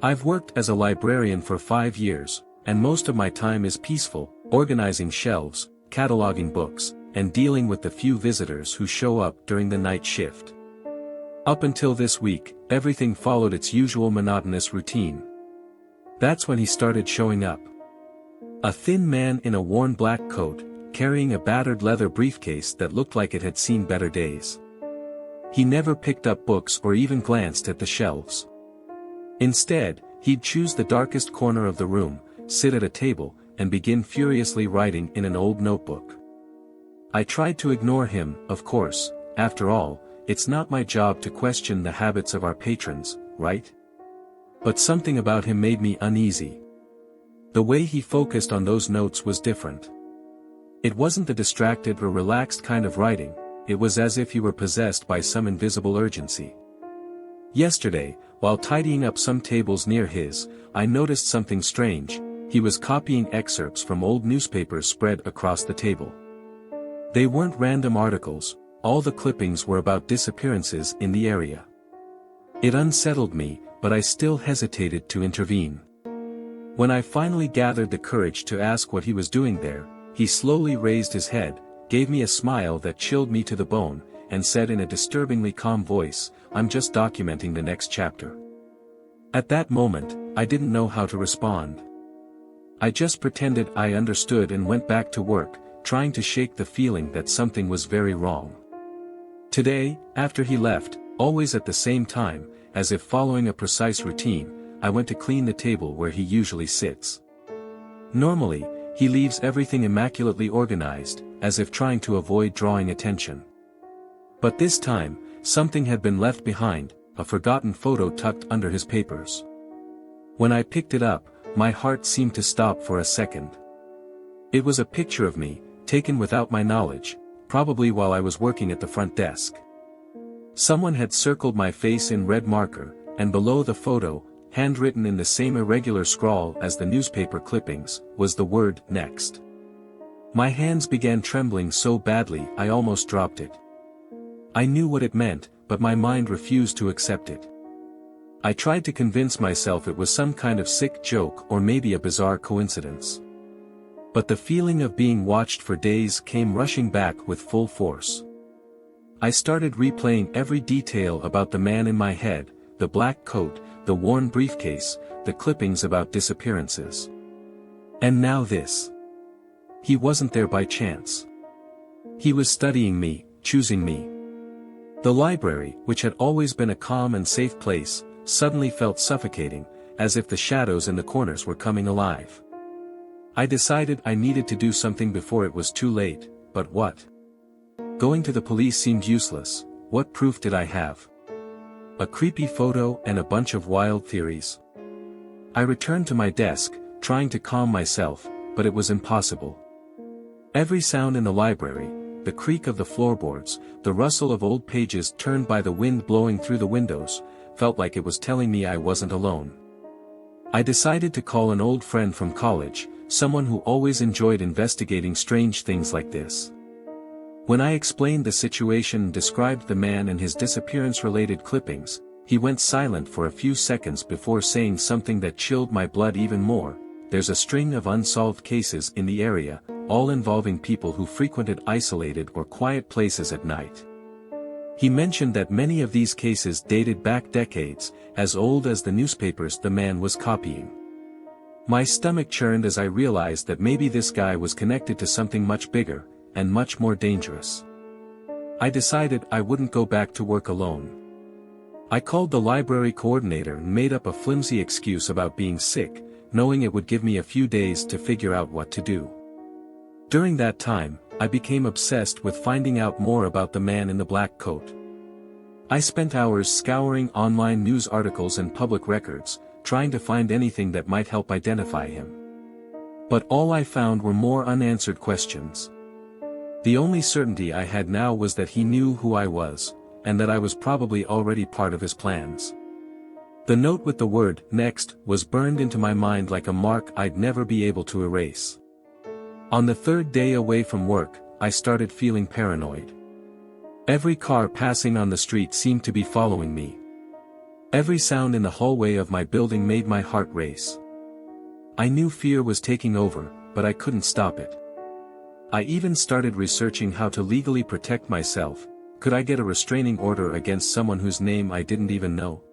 I've worked as a librarian for 5 years, and most of my time is peaceful, organizing shelves, cataloging books, and dealing with the few visitors who show up during the night shift. Up until this week, everything followed its usual monotonous routine. That's when he started showing up. A thin man in a worn black coat, carrying a battered leather briefcase that looked like it had seen better days. He never picked up books or even glanced at the shelves. Instead, he'd choose the darkest corner of the room, sit at a table, and begin furiously writing in an old notebook. I tried to ignore him, of course. After all, it's not my job to question the habits of our patrons, right? But something about him made me uneasy. The way he focused on those notes was different. It wasn't the distracted or relaxed kind of writing, it was as if he were possessed by some invisible urgency. Yesterday, while tidying up some tables near his, I noticed something strange. He was copying excerpts from old newspapers spread across the table. They weren't random articles, all the clippings were about disappearances in the area. It unsettled me, but I still hesitated to intervene. When I finally gathered the courage to ask what he was doing there, he slowly raised his head, gave me a smile that chilled me to the bone, and said in a disturbingly calm voice, "I'm just documenting the next chapter." At that moment, I didn't know how to respond. I just pretended I understood and went back to work, trying to shake the feeling that something was very wrong. Today, after he left, always at the same time, as if following a precise routine, I went to clean the table where he usually sits. Normally, he leaves everything immaculately organized, as if trying to avoid drawing attention. But this time, something had been left behind, a forgotten photo tucked under his papers. When I picked it up, my heart seemed to stop for a second. It was a picture of me, taken without my knowledge, probably while I was working at the front desk. Someone had circled my face in red marker, and below the photo, handwritten in the same irregular scrawl as the newspaper clippings, was the word "next." My hands began trembling so badly I almost dropped it. I knew what it meant, but my mind refused to accept it. I tried to convince myself it was some kind of sick joke or maybe a bizarre coincidence. But the feeling of being watched for days came rushing back with full force. I started replaying every detail about the man in my head, the black coat, the worn briefcase, the clippings about disappearances. And now this. He wasn't there by chance. He was studying me, choosing me. The library, which had always been a calm and safe place, suddenly felt suffocating, as if the shadows in the corners were coming alive. I decided I needed to do something before it was too late, but what? Going to the police seemed useless. What proof did I have? A creepy photo and a bunch of wild theories. I returned to my desk, trying to calm myself, but it was impossible. Every sound in the library, the creak of the floorboards, the rustle of old pages turned by the wind blowing through the windows, felt like it was telling me I wasn't alone. I decided to call an old friend from college, someone who always enjoyed investigating strange things like this. When I explained the situation and described the man and his disappearance-related clippings, he went silent for a few seconds before saying something that chilled my blood even more. There's a string of unsolved cases in the area, all involving people who frequented isolated or quiet places at night. He mentioned that many of these cases dated back decades, as old as the newspapers the man was copying. My stomach churned as I realized that maybe this guy was connected to something much bigger, and much more dangerous. I decided I wouldn't go back to work alone. I called the library coordinator and made up a flimsy excuse about being sick, knowing it would give me a few days to figure out what to do. During that time, I became obsessed with finding out more about the man in the black coat. I spent hours scouring online news articles and public records, trying to find anything that might help identify him. But all I found were more unanswered questions. The only certainty I had now was that he knew who I was, and that I was probably already part of his plans. The note with the word "next" was burned into my mind like a mark I'd never be able to erase. On the third day away from work, I started feeling paranoid. Every car passing on the street seemed to be following me. Every sound in the hallway of my building made my heart race. I knew fear was taking over, but I couldn't stop it. I even started researching how to legally protect myself. Could I get a restraining order against someone whose name I didn't even know?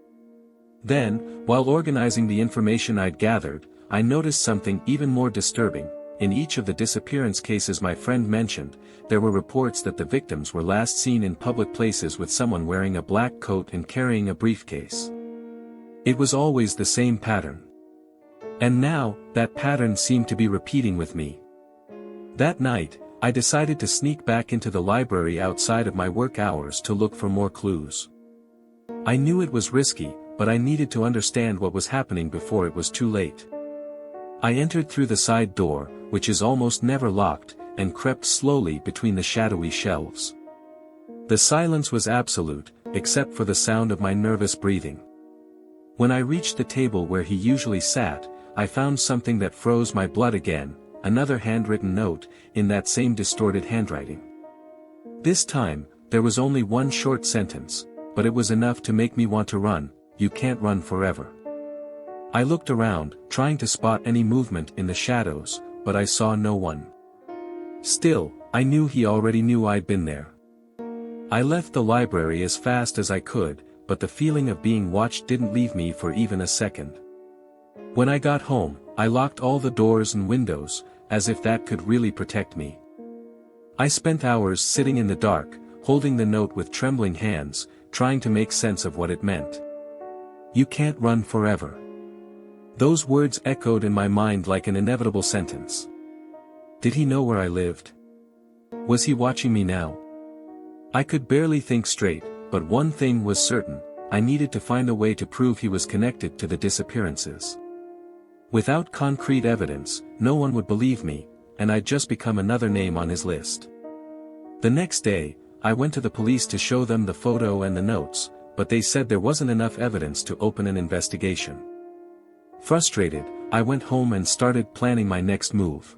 Then, while organizing the information I'd gathered, I noticed something even more disturbing. In each of the disappearance cases my friend mentioned, there were reports that the victims were last seen in public places with someone wearing a black coat and carrying a briefcase. It was always the same pattern. And now, that pattern seemed to be repeating with me. That night, I decided to sneak back into the library outside of my work hours to look for more clues. I knew it was risky, but I needed to understand what was happening before it was too late. I entered through the side door, which is almost never locked, and crept slowly between the shadowy shelves. The silence was absolute, except for the sound of my nervous breathing. When I reached the table where he usually sat, I found something that froze my blood again, another handwritten note, in that same distorted handwriting. This time, there was only one short sentence, but it was enough to make me want to run. You can't run forever. I looked around, trying to spot any movement in the shadows, but I saw no one. Still, I knew he already knew I'd been there. I left the library as fast as I could, but the feeling of being watched didn't leave me for even a second. When I got home, I locked all the doors and windows, as if that could really protect me. I spent hours sitting in the dark, holding the note with trembling hands, trying to make sense of what it meant. You can't run forever. Those words echoed in my mind like an inevitable sentence. Did he know where I lived? Was he watching me now? I could barely think straight, but one thing was certain: I needed to find a way to prove he was connected to the disappearances. Without concrete evidence, no one would believe me, and I'd just become another name on his list. The next day, I went to the police to show them the photo and the notes, but they said there wasn't enough evidence to open an investigation. Frustrated, I went home and started planning my next move.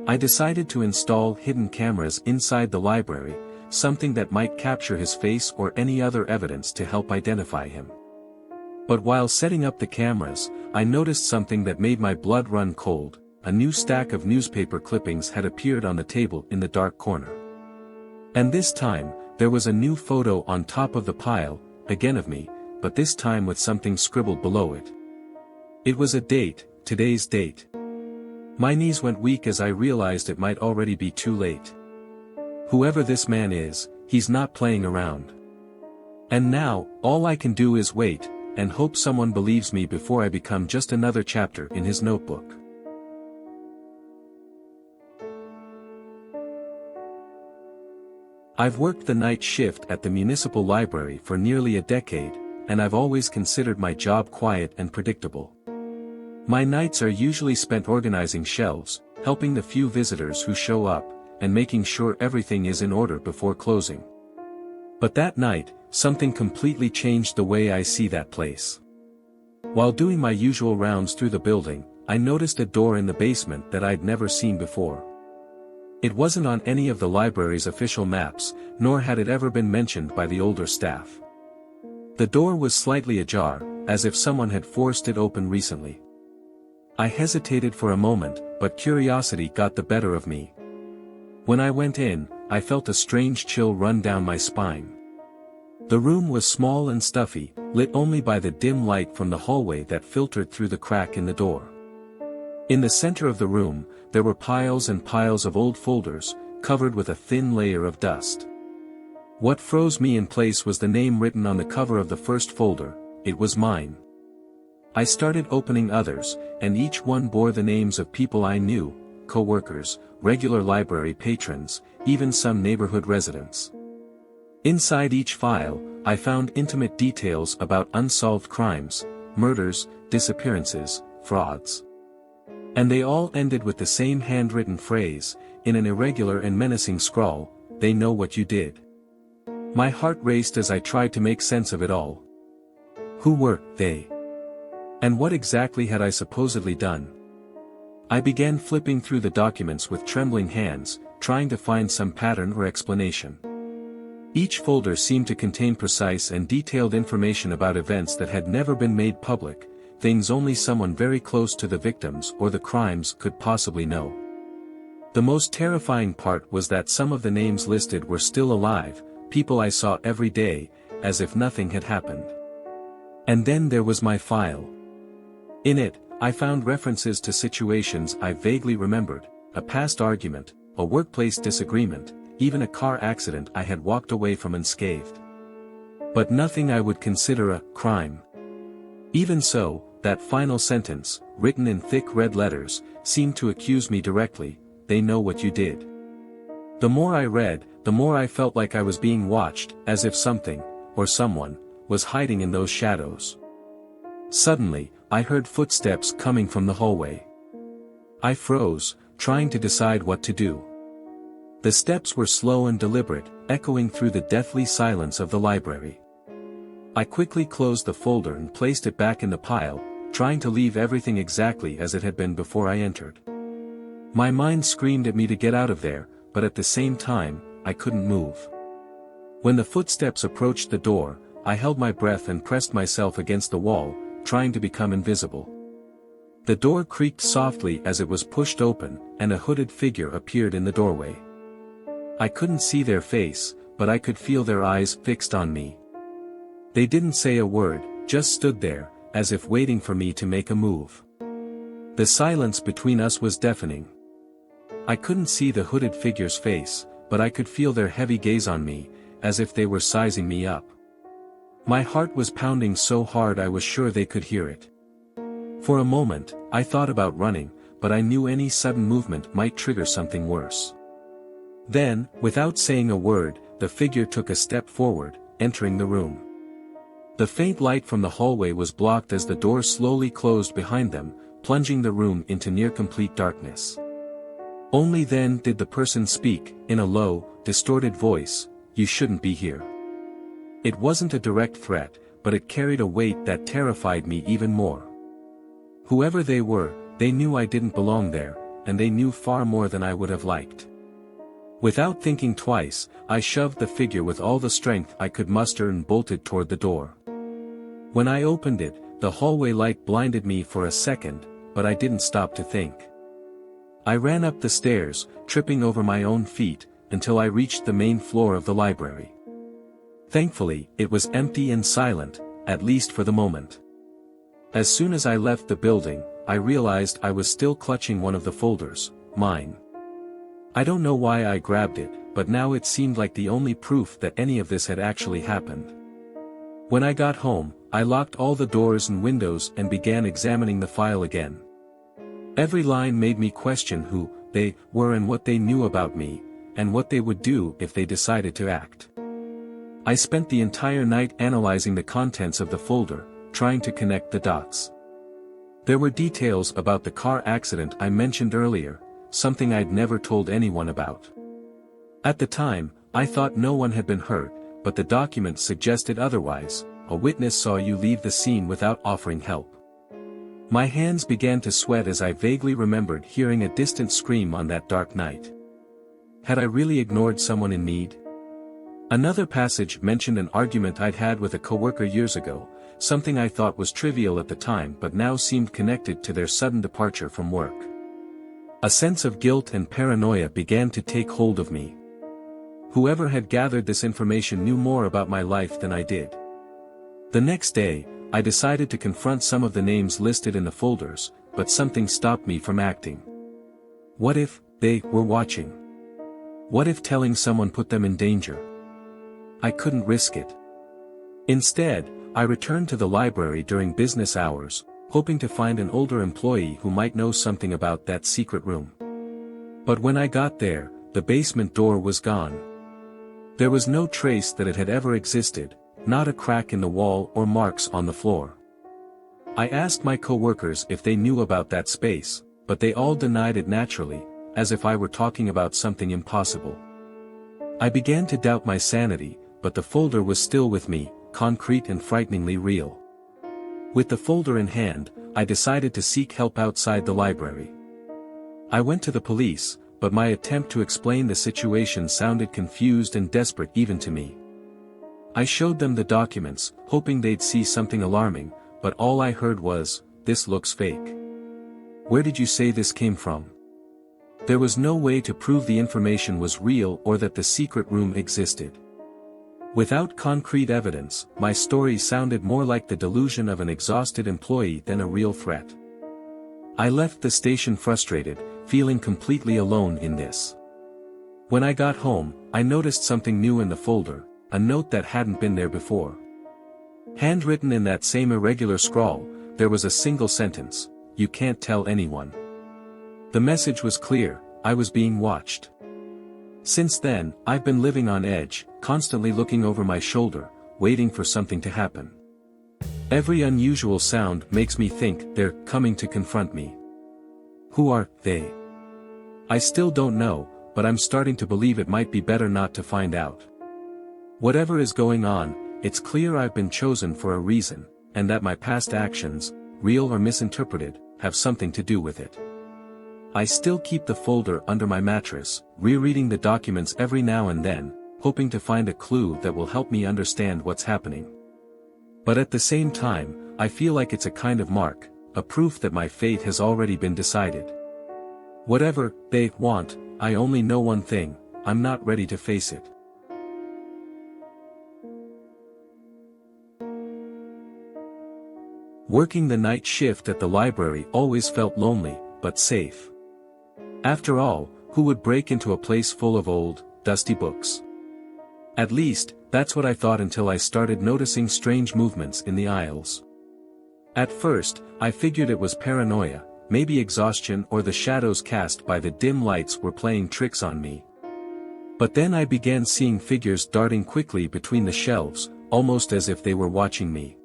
I decided to install hidden cameras inside the library, something that might capture his face or any other evidence to help identify him. But while setting up the cameras, I noticed something that made my blood run cold. A new stack of newspaper clippings had appeared on the table in the dark corner. And this time, there was a new photo on top of the pile, again of me, but this time with something scribbled below it. It was a date, today's date. My knees went weak as I realized it might already be too late. Whoever this man is, he's not playing around. And now, all I can do is wait, and hope someone believes me before I become just another chapter in his notebook. I've worked the night shift at the municipal library for nearly a decade, and I've always considered my job quiet and predictable. My nights are usually spent organizing shelves, helping the few visitors who show up, and making sure everything is in order before closing. But that night, something completely changed the way I see that place. While doing my usual rounds through the building, I noticed a door in the basement that I'd never seen before. It wasn't on any of the library's official maps, nor had it ever been mentioned by the older staff. The door was slightly ajar, as if someone had forced it open recently. I hesitated for a moment, but curiosity got the better of me. When I went in, I felt a strange chill run down my spine. The room was small and stuffy, lit only by the dim light from the hallway that filtered through the crack in the door. In the center of the room, there were piles and piles of old folders, covered with a thin layer of dust. What froze me in place was the name written on the cover of the first folder. It was mine. I started opening others, and each one bore the names of people I knew, co-workers, regular library patrons, even some neighborhood residents. Inside each file, I found intimate details about unsolved crimes, murders, disappearances, frauds. And they all ended with the same handwritten phrase, in an irregular and menacing scrawl: "They know what you did." My heart raced as I tried to make sense of it all. Who were they? And what exactly had I supposedly done? I began flipping through the documents with trembling hands, trying to find some pattern or explanation. Each folder seemed to contain precise and detailed information about events that had never been made public, things only someone very close to the victims or the crimes could possibly know. The most terrifying part was that some of the names listed were still alive, people I saw every day, as if nothing had happened. And then there was my file. In it, I found references to situations I vaguely remembered, a past argument, a workplace disagreement, even a car accident I had walked away from unscathed. But nothing I would consider a crime. Even so, that final sentence, written in thick red letters, seemed to accuse me directly, "They know what you did." The more I read, the more I felt like I was being watched, as if something, or someone, was hiding in those shadows. Suddenly, I heard footsteps coming from the hallway. I froze, trying to decide what to do. The steps were slow and deliberate, echoing through the deathly silence of the library. I quickly closed the folder and placed it back in the pile, trying to leave everything exactly as it had been before I entered. My mind screamed at me to get out of there, but at the same time, I couldn't move. When the footsteps approached the door, I held my breath and pressed myself against the wall, trying to become invisible. The door creaked softly as it was pushed open, and a hooded figure appeared in the doorway. I couldn't see their face, but I could feel their eyes fixed on me. They didn't say a word, just stood there, as if waiting for me to make a move. The silence between us was deafening. I couldn't see the hooded figure's face, but I could feel their heavy gaze on me, as if they were sizing me up. My heart was pounding so hard I was sure they could hear it. For a moment, I thought about running, but I knew any sudden movement might trigger something worse. Then, without saying a word, the figure took a step forward, entering the room. The faint light from the hallway was blocked as the door slowly closed behind them, plunging the room into near-complete darkness. Only then did the person speak, in a low, distorted voice, "You shouldn't be here." It wasn't a direct threat, but it carried a weight that terrified me even more. Whoever they were, they knew I didn't belong there, and they knew far more than I would have liked. Without thinking twice, I shoved the figure with all the strength I could muster and bolted toward the door. When I opened it, the hallway light blinded me for a second, but I didn't stop to think. I ran up the stairs, tripping over my own feet, until I reached the main floor of the library. Thankfully, it was empty and silent, at least for the moment. As soon as I left the building, I realized I was still clutching one of the folders, mine. I don't know why I grabbed it, but now it seemed like the only proof that any of this had actually happened. When I got home, I locked all the doors and windows and began examining the file again. Every line made me question who they were and what they knew about me, and what they would do if they decided to act. I spent the entire night analyzing the contents of the folder, trying to connect the dots. There were details about the car accident I mentioned earlier, something I'd never told anyone about. At the time, I thought no one had been hurt, but the documents suggested otherwise. A witness saw you leave the scene without offering help. My hands began to sweat as I vaguely remembered hearing a distant scream on that dark night. Had I really ignored someone in need? Another passage mentioned an argument I'd had with a coworker years ago, something I thought was trivial at the time but now seemed connected to their sudden departure from work. A sense of guilt and paranoia began to take hold of me. Whoever had gathered this information knew more about my life than I did. The next day, I decided to confront some of the names listed in the folders, but something stopped me from acting. What if they were watching? What if telling someone put them in danger? I couldn't risk it. Instead, I returned to the library during business hours, hoping to find an older employee who might know something about that secret room. But when I got there, the basement door was gone. There was no trace that it had ever existed, not a crack in the wall or marks on the floor. I asked my coworkers if they knew about that space, but they all denied it naturally, as if I were talking about something impossible. I began to doubt my sanity, but the folder was still with me, concrete and frighteningly real. With the folder in hand, I decided to seek help outside the library. I went to the police, but my attempt to explain the situation sounded confused and desperate even to me. I showed them the documents, hoping they'd see something alarming, but all I heard was, "This looks fake." "Where did you say this came from?" There was no way to prove the information was real or that the secret room existed. Without concrete evidence, my story sounded more like the delusion of an exhausted employee than a real threat. I left the station frustrated, feeling completely alone in this. When I got home, I noticed something new in the folder, a note that hadn't been there before. Handwritten in that same irregular scrawl, there was a single sentence: "You can't tell anyone." The message was clear: I was being watched. Since then, I've been living on edge, constantly looking over my shoulder, waiting for something to happen. Every unusual sound makes me think they're coming to confront me. Who are they? I still don't know, but I'm starting to believe it might be better not to find out. Whatever is going on, it's clear I've been chosen for a reason, and that my past actions, real or misinterpreted, have something to do with it. I still keep the folder under my mattress, rereading the documents every now and then, hoping to find a clue that will help me understand what's happening. But at the same time, I feel like it's a kind of mark, a proof that my fate has already been decided. Whatever they want, I only know one thing: I'm not ready to face it. Working the night shift at the library always felt lonely, but safe. After all, who would break into a place full of old, dusty books? At least, that's what I thought until I started noticing strange movements in the aisles. At first, I figured it was paranoia, maybe exhaustion, or the shadows cast by the dim lights were playing tricks on me. But then I began seeing figures darting quickly between the shelves, almost as if they were watching me.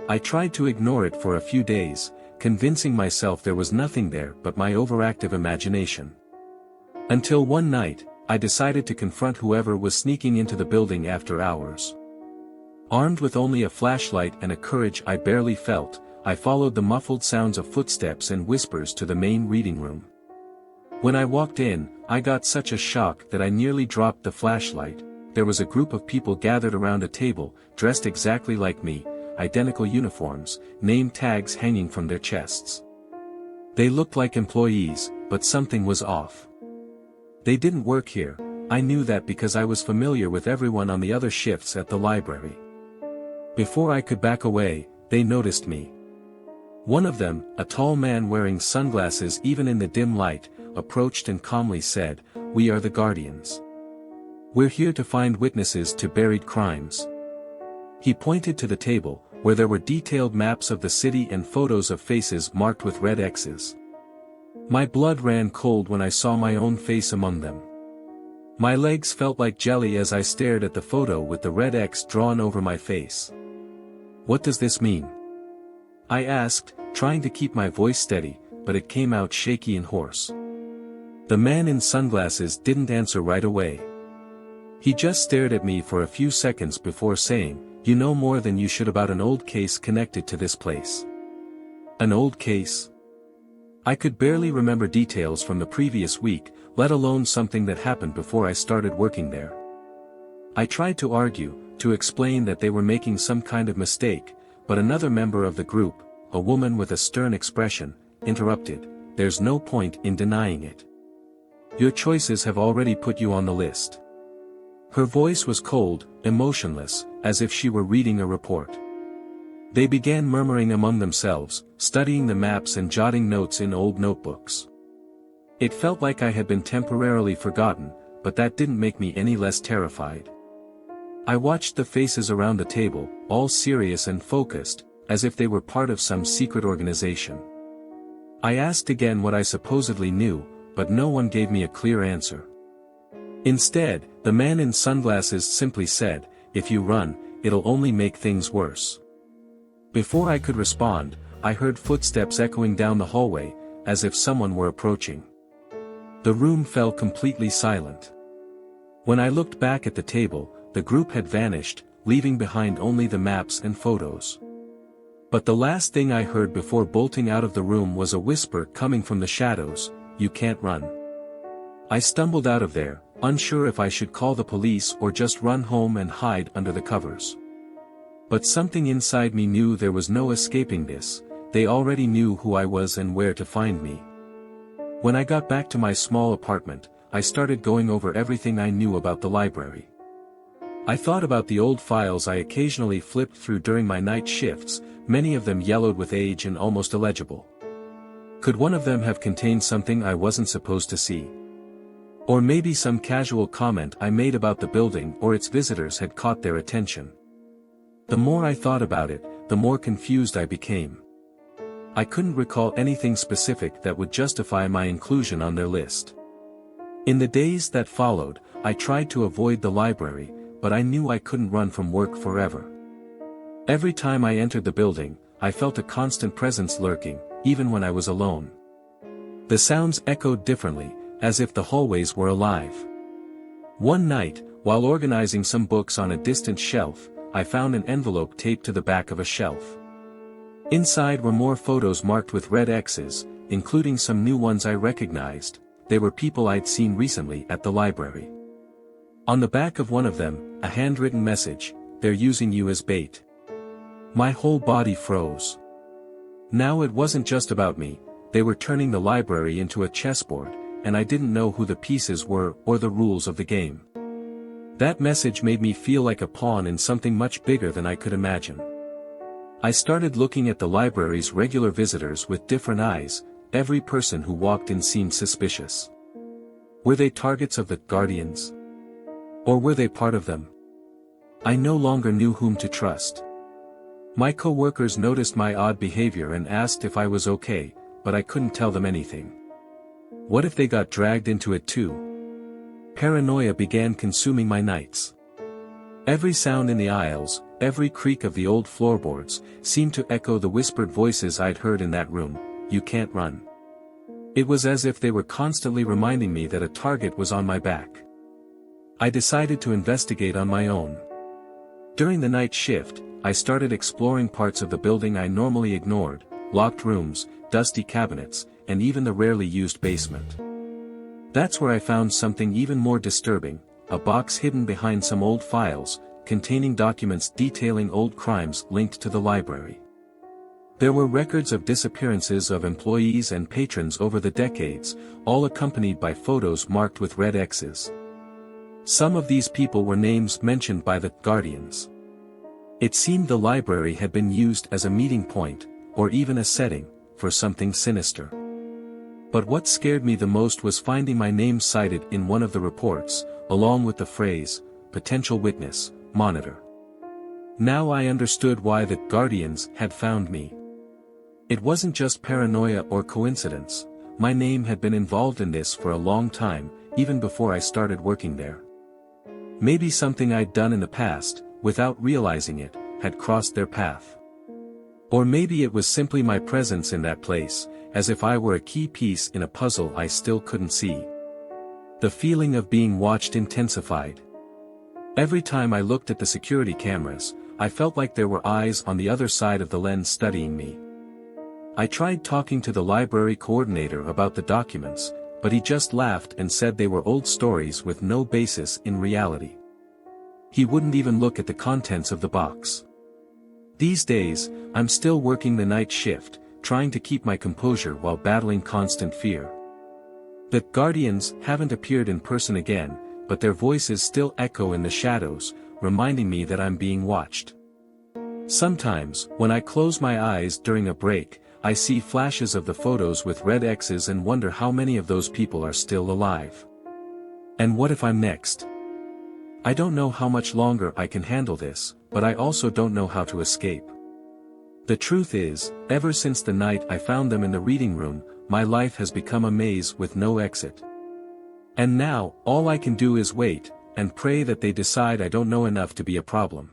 I tried to ignore it for a few days, convincing myself there was nothing there but my overactive imagination. Until one night, I decided to confront whoever was sneaking into the building after hours. Armed with only a flashlight and a courage I barely felt, I followed the muffled sounds of footsteps and whispers to the main reading room. When I walked in, I got such a shock that I nearly dropped the flashlight. There was a group of people gathered around a table, dressed exactly like me, identical uniforms, name tags hanging from their chests. They looked like employees, but something was off. They didn't work here. I knew that because I was familiar with everyone on the other shifts at the library. Before I could back away, they noticed me. One of them, a tall man wearing sunglasses even in the dim light, approached and calmly said, "We are the Guardians. We're here to find witnesses to buried crimes." He pointed to the table, where there were detailed maps of the city and photos of faces marked with red X's. My blood ran cold when I saw my own face among them. My legs felt like jelly as I stared at the photo with the red X drawn over my face. "What does this mean?" I asked, trying to keep my voice steady, but it came out shaky and hoarse. The man in sunglasses didn't answer right away. He just stared at me for a few seconds before saying, "You know more than you should about an old case connected to this place." An old case? I could barely remember details from the previous week, let alone something that happened before I started working there. I tried to argue, to explain that they were making some kind of mistake, but another member of the group, a woman with a stern expression, interrupted, "There's no point in denying it. Your choices have already put you on the list." Her voice was cold, emotionless, as if she were reading a report. They began murmuring among themselves, studying the maps and jotting notes in old notebooks. It felt like I had been temporarily forgotten, but that didn't make me any less terrified. I watched the faces around the table, all serious and focused, as if they were part of some secret organization. I asked again what I supposedly knew, but no one gave me a clear answer. Instead, the man in sunglasses simply said, "If you run, it'll only make things worse." Before I could respond, I heard footsteps echoing down the hallway, as if someone were approaching. The room fell completely silent. When I looked back at the table, the group had vanished, leaving behind only the maps and photos. But the last thing I heard before bolting out of the room was a whisper coming from the shadows, "You can't run." I stumbled out of there, unsure if I should call the police or just run home and hide under the covers. But something inside me knew there was no escaping this. They already knew who I was and where to find me. When I got back to my small apartment, I started going over everything I knew about the library. I thought about the old files I occasionally flipped through during my night shifts, many of them yellowed with age and almost illegible. Could one of them have contained something I wasn't supposed to see? Or maybe some casual comment I made about the building or its visitors had caught their attention. The more I thought about it, the more confused I became. I couldn't recall anything specific that would justify my inclusion on their list. In the days that followed, I tried to avoid the library, but I knew I couldn't run from work forever. Every time I entered the building, I felt a constant presence lurking, even when I was alone. The sounds echoed differently, as if the hallways were alive. One night, while organizing some books on a distant shelf, I found an envelope taped to the back of a shelf. Inside were more photos marked with red X's, including some new ones I recognized. They were people I'd seen recently at the library. On the back of one of them, a handwritten message, "They're using you as bait." My whole body froze. Now it wasn't just about me, they were turning the library into a chessboard, and I didn't know who the pieces were or the rules of the game. That message made me feel like a pawn in something much bigger than I could imagine. I started looking at the library's regular visitors with different eyes. Every person who walked in seemed suspicious. Were they targets of the Guardians? Or were they part of them? I no longer knew whom to trust. My co-workers noticed my odd behavior and asked if I was okay, but I couldn't tell them anything. What if they got dragged into it too? Paranoia began consuming my nights. Every sound in the aisles, every creak of the old floorboards, seemed to echo the whispered voices I'd heard in that room. "You can't run." It was as if they were constantly reminding me that a target was on my back. I decided to investigate on my own. During the night shift, I started exploring parts of the building I normally ignored: locked rooms, dusty cabinets, and even the rarely used basement. That's where I found something even more disturbing: a box hidden behind some old files, containing documents detailing old crimes linked to the library. There were records of disappearances of employees and patrons over the decades, all accompanied by photos marked with red X's. Some of these people were names mentioned by the Guardians. It seemed the library had been used as a meeting point, or even a setting, for something sinister. But what scared me the most was finding my name cited in one of the reports, along with the phrase, "Potential Witness, Monitor." Now I understood why the Guardians had found me. It wasn't just paranoia or coincidence. My name had been involved in this for a long time, even before I started working there. Maybe something I'd done in the past, without realizing it, had crossed their path. Or maybe it was simply my presence in that place, as if I were a key piece in a puzzle I still couldn't see. The feeling of being watched intensified. Every time I looked at the security cameras, I felt like there were eyes on the other side of the lens studying me. I tried talking to the library coordinator about the documents, but he just laughed and said they were old stories with no basis in reality. He wouldn't even look at the contents of the box. These days, I'm still working the night shift, trying to keep my composure while battling constant fear. The Guardians haven't appeared in person again, but their voices still echo in the shadows, reminding me that I'm being watched. Sometimes, when I close my eyes during a break, I see flashes of the photos with red X's and wonder how many of those people are still alive. And what if I'm next? I don't know how much longer I can handle this, but I also don't know how to escape. The truth is, ever since the night I found them in the reading room, my life has become a maze with no exit. And now, all I can do is wait, and pray that they decide I don't know enough to be a problem.